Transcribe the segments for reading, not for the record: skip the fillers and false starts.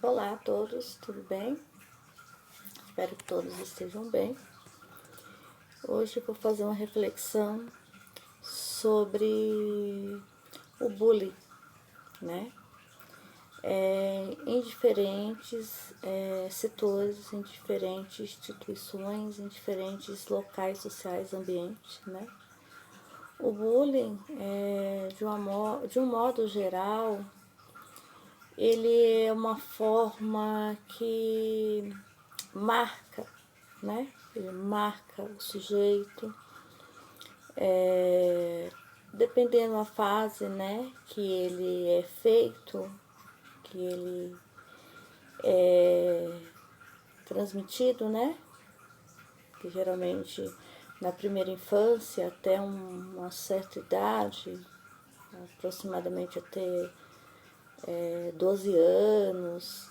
Olá a todos, tudo bem? Espero que todos estejam bem. Hoje eu vou fazer uma reflexão sobre o bullying, né? Em diferentes setores, em diferentes instituições, em diferentes locais sociais, ambientes, né? O bullying, de um modo geral, ele é uma forma que marca, né? Ele marca o sujeito, dependendo da fase, né, que ele é feito, que ele é transmitido, né? Que geralmente na primeira infância até uma certa idade, aproximadamente até 12 anos,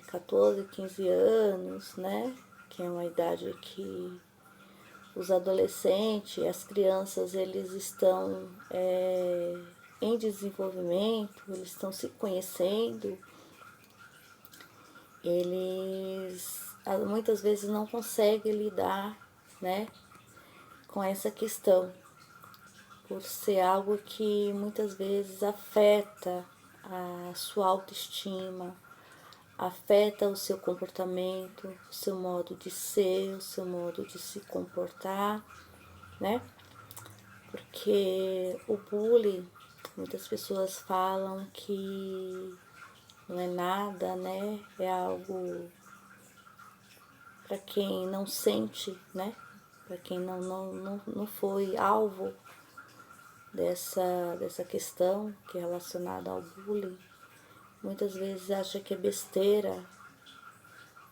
14, 15 anos, né? Que é uma idade que os adolescentes, as crianças, eles estão em desenvolvimento, eles estão se conhecendo, eles muitas vezes não conseguem lidar, né, com essa questão, por ser algo que muitas vezes afeta a sua autoestima, afeta o seu comportamento, o seu modo de ser, o seu modo de se comportar, né? Porque o bullying, muitas pessoas falam que não é nada, né? É algo para quem não sente, né? Para quem não foi alvo dessa questão que é relacionada ao bullying. Muitas vezes acha que é besteira,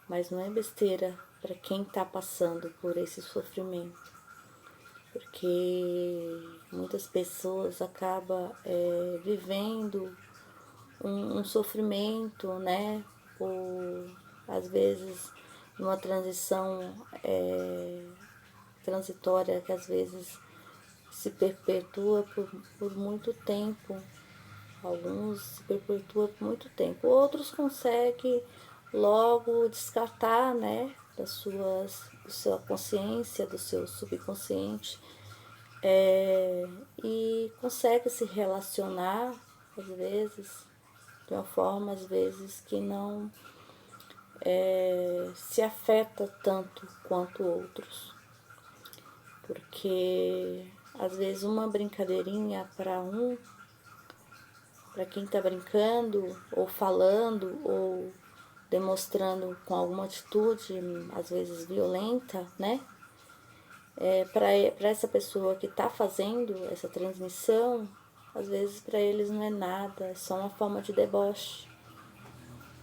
mas não é besteira para quem está passando por esse sofrimento. Porque muitas pessoas acabam vivendo um sofrimento, né? Por, às vezes, numa transição transitória que às vezes se perpetua por muito tempo. Alguns se perpetuam por muito tempo. Outros conseguem logo descartar, né? Da sua consciência, do seu subconsciente, e consegue se relacionar, às vezes, de uma forma, às vezes, que não se afeta tanto quanto outros. Porque, às vezes, uma brincadeirinha para quem está brincando, ou falando, ou demonstrando com alguma atitude, às vezes violenta, né? Para essa pessoa que está fazendo essa transmissão, às vezes para eles não é nada, é só uma forma de deboche,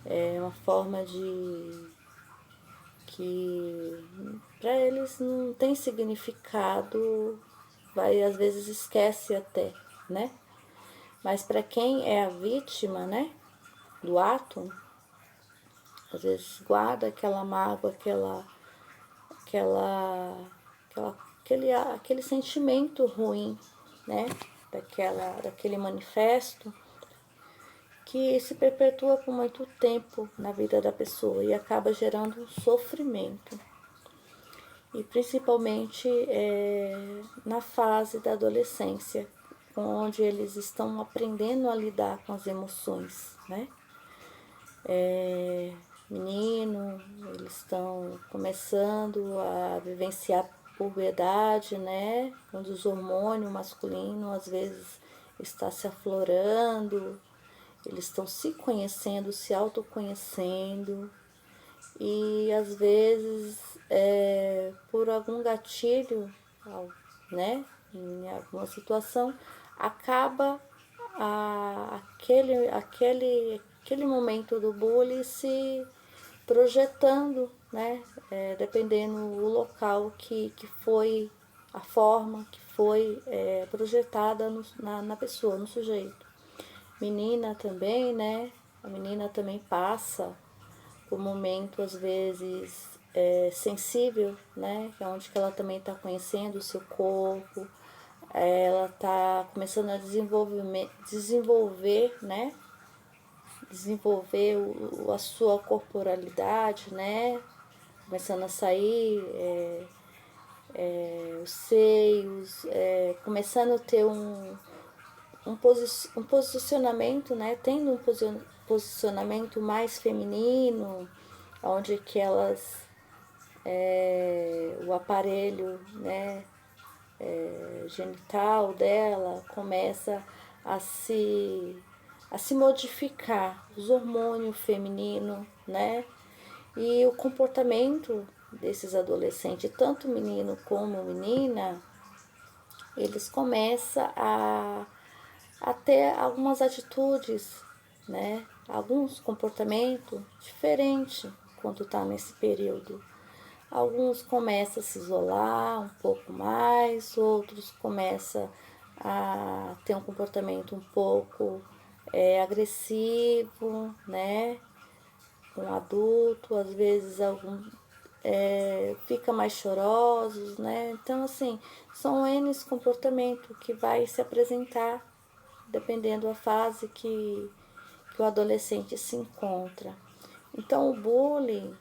é uma forma de que para eles não tem significado, vai às vezes esquece até, né? Mas para quem é a vítima, né, do ato, às vezes guarda aquela mágoa, aquele sentimento ruim, né? Daquele manifesto que se perpetua por muito tempo na vida da pessoa e acaba gerando um sofrimento. E principalmente na fase da adolescência, onde eles estão aprendendo a lidar com as emoções, né? Menino, eles estão começando a vivenciar a puberdade, né? Onde os hormônios masculinos às vezes está se aflorando, eles estão se conhecendo, se autoconhecendo e às vezes por algum gatilho, né? Em alguma situação, acaba aquele momento do bullying se projetando, né? Dependendo o local que foi, a forma que foi projetada na pessoa, no sujeito. Menina também, né? A menina também passa por um momento, às vezes, sensível, né? Que é onde que ela também está conhecendo o seu corpo, ela está começando a desenvolver, né? desenvolver a sua corporalidade, né? Começando a sair os seios, começando a ter um posicionamento, né? Tendo um posicionamento mais feminino, onde que elas, o aparelho, né, genital dela começa a se modificar, os hormônios femininos, né? E o comportamento desses adolescentes, tanto menino como menina, eles começam a ter algumas atitudes, né? Alguns comportamentos diferentes quando está nesse período. Alguns começam a se isolar um pouco mais, outros começam a ter um comportamento um pouco agressivo, né? Um adulto, às vezes algum fica mais chorosos, né? Então, assim, são N comportamentos que vai se apresentar dependendo da fase que o adolescente se encontra. Então, o bullying,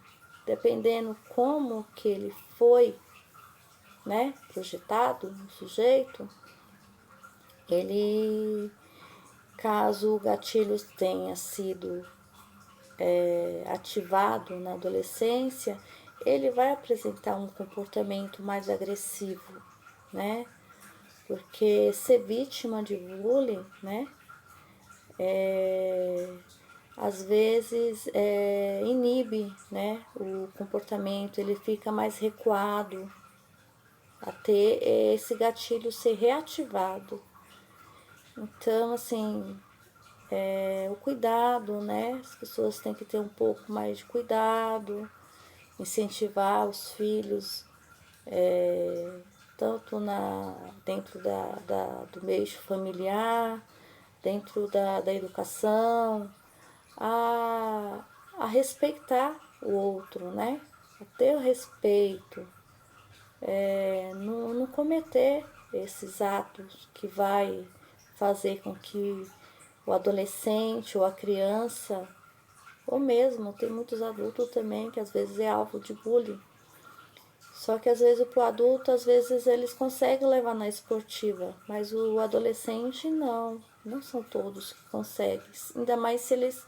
dependendo como que ele foi, né, projetado no sujeito, ele, caso o gatilho tenha sido ativado na adolescência, ele vai apresentar um comportamento mais agressivo, né? Porque ser vítima de bullying, né? Às vezes inibe, né, o comportamento, ele fica mais recuado a ter esse gatilho ser reativado. Então, assim, o cuidado, né, as pessoas têm que ter um pouco mais de cuidado, incentivar os filhos, tanto dentro do meio familiar, dentro da educação, a respeitar o outro, né? A ter o respeito, não cometer esses atos que vai fazer com que o adolescente ou a criança, ou mesmo tem muitos adultos também que às vezes é alvo de bullying. Só que às vezes para o adulto, às vezes eles conseguem levar na esportiva, mas o adolescente não são todos que conseguem. Ainda mais se eles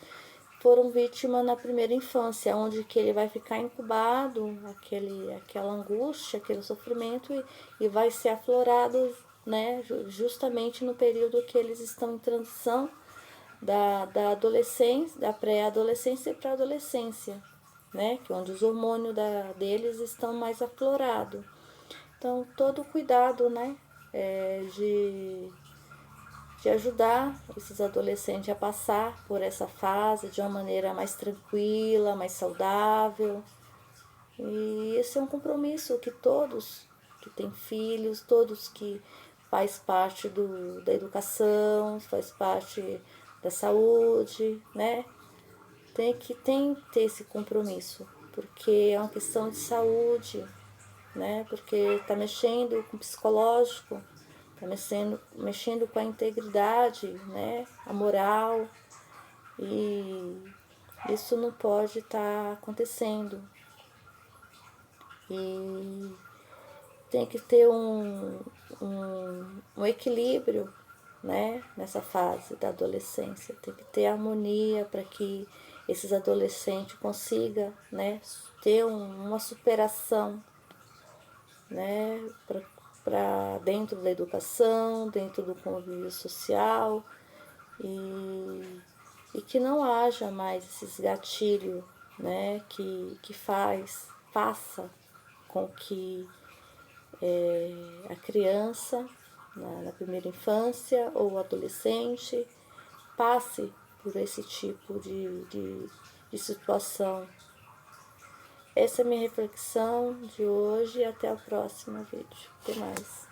foram vítimas na primeira infância, onde que ele vai ficar incubado, aquela angústia, aquele sofrimento, e vai ser aflorado, né, justamente no período que eles estão em transição da adolescência, da pré-adolescência para a adolescência, né, que é onde os hormônios deles estão mais aflorados. Então, todo cuidado, né, de ajudar esses adolescentes a passar por essa fase de uma maneira mais tranquila, mais saudável. E esse é um compromisso que todos que têm filhos, todos que faz parte da educação, faz parte da saúde, né? Tem que ter esse compromisso, porque é uma questão de saúde, né? Porque está mexendo com o psicológico, está mexendo com a integridade, né? A moral, e isso não pode estar acontecendo. E tem que ter um equilíbrio, né, nessa fase da adolescência. Tem que ter harmonia para que esses adolescentes consigam, né, ter uma superação, né, para dentro da educação, dentro do convívio social, e que não haja mais esses gatilhos, né, que faça com que a criança, na primeira infância ou adolescente, passe por esse tipo de situação. Essa é a minha reflexão de hoje e até o próximo vídeo. Até mais.